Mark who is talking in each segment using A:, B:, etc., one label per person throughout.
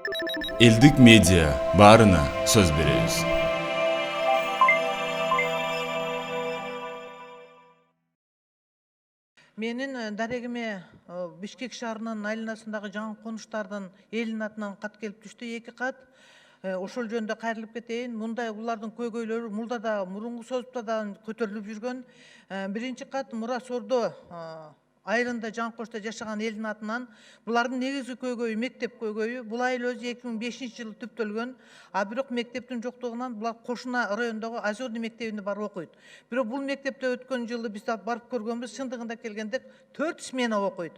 A: Элдик медиа баарына сөз беребиз.
B: Менин дарегиме Бишкек шаарынын айланасындагы жаңы конуштардын элдин атынан кат келип түштү, 2 кат. Ошол жөнүндө кайрылып кетейин. Мындай булардын көйгөйлөрү мурда да мурунку созупта да көтөрүлүп жүргөн. Биринчи кат Мура Сордо айылында Жаңы Кошто жашаган элдин атынан булардын негизги көйгөйү мектеп көйгөйү. Бул айыл өзү 2005-жылы түптөлгөн. А бирок мектептин жоктугунан булар кошуна райондогу Озерный мектебине барып окуйт. Бирок бул мектепте өткөн жылы биз барып көргөнбүз, чындыгында келгенде 4 смена окуйт.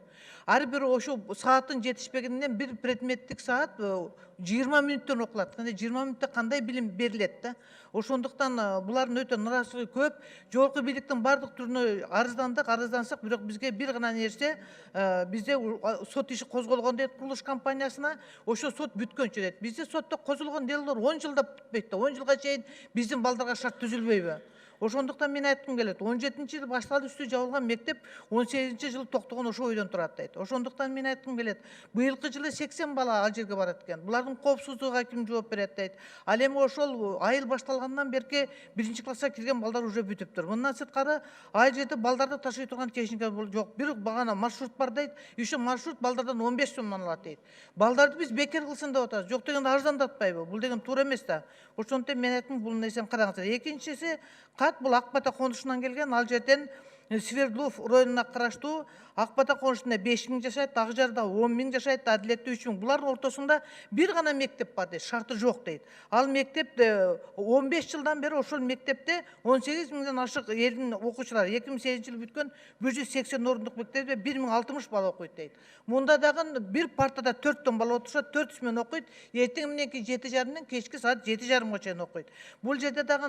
B: Ар бир ошо сааттын жетишпегенинен бир предметтик саат 20 мүнөттөн окулат. Кандай 20 мүнөттө кандай билим берилет да? Ошондуктан булардын өтө нааразычылыгы көп. Жогорку бийликтин бардык түрүнө арыздансак, бирок бизге бир гана нерсе, бизде сот иши козголгон дейт курулуш компаниясына. Ошо сот бүткөнчө дейт. Бизде сотто козголгон делолор 10 жылда бүтпөйт да. 10 жылга чейин биздин балдарга шарт түзүлбөйбү? Ошондуктан мен айткым келет. 17-жылы башталып үстү жабылган мектеп 18-жылы токтогон ошо ойдон турат дейт. Ошондуктан мен айткым келет. Быйылкы жылы 80 бала ал жерге барат экен. Булардын коопсуздугуна ким жооп берет дейт. Ал эми ошол айыл башталгандан берки 1-класска кирген балдар уже бүтүптүр. Мындан сырткары ал жерде балдарды ташый турган техника жок. Бир багана маршрут бар дейт. Ошо маршрут балдардан 15 сомдон алат дейт. Балдарды биз бекер кылсын деп атабыз. Жок дегенде арзандатпайбы? Бул деген туура эмес да. Ошондуктан мен айттым, бул нерсени караңыздар. Экинчиси, бул Акбата конушунан келген. Ал жерден Свердлов районуна караштуу Акбата конушунда 5000 жашайт, Ак Жарда 10.000 жашайт, Адилетте 3000. Булардын ортосунда бир гана мектеп бар дейт, шарты жок дейт. Ал мектепте 15 жылдан бери ошол мектепте 18.000ден ашык элдин окуучулары 2008-жылы бүткөн 180 орындык мектепте 1060 бала окуйт дейт. Мунда дагы бир партада 4 бала отурушат, 4 смена окуйт. Эртең мененки 7:30-дан кечки саат 7:30 чейин окуйт. Бул жерде дагы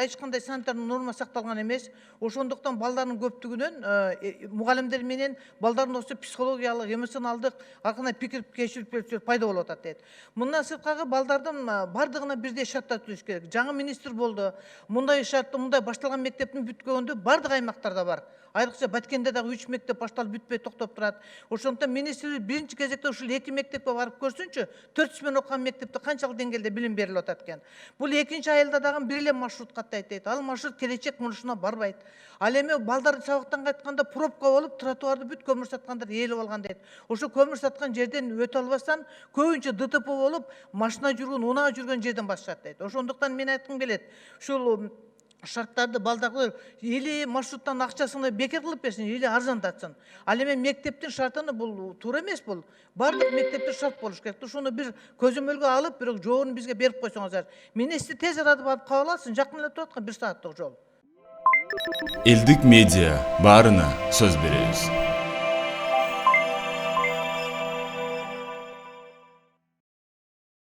B: эч кандай санитардык норма сакталган эмес. Ошондуктан балдардын көптүгүнөн мугалимдер менен балдардын осы психологиялык, эмоционалдык аркында пикир кешириптер пайда болуп атат дейт. Мындан сырткары балдардын бардыгына бирдей шарттар түзүш керек. Жаңы министр болду. Мындай шартты, мындай башталган мектептин бүткөгөндө бардык аймактарда бар. Айрыкча Баткенде дагы 3 мектеп башталып бүтпөй токтоп турат. Ошондуктан министр биринчи кезекте ушул 2 мектепке барып көрсүнчү, 4 смена окуган мектепте канчалык деңгээлде билим берилип атат экен. Бул экинчи айылда дагы бир эле маршрут каттайт дейт. Ал маршрут келечек мурушуна барбайт. Ал эми балдар сабактан кайтканда пробка болуп, тротуарды бүт көмүр саткандар ээлеп алган дейт. Ошо көмүр саткан жерден өтө албастан көбүнчө ДТП болуп, машина жүргөн, унаа жүргөн жерден башташат дейт. Ошондуктан мен айткым келет. Ушул шарттарды балдарды или маршруттан акчасын бекер кылып берсин, или арзандатсын. Ал эми мектептин шартыны бул туура эмес бул. Бардык мектепте шарт болуш керек. Ошону бир көзөмөлгө алып, бирок жообун бизге берип койсоңуздар. Министр тез арада барып кабыл алсын, жакын эле турат, 1 сааттык жол.
A: Элдик медиа баарына сөз беребиз.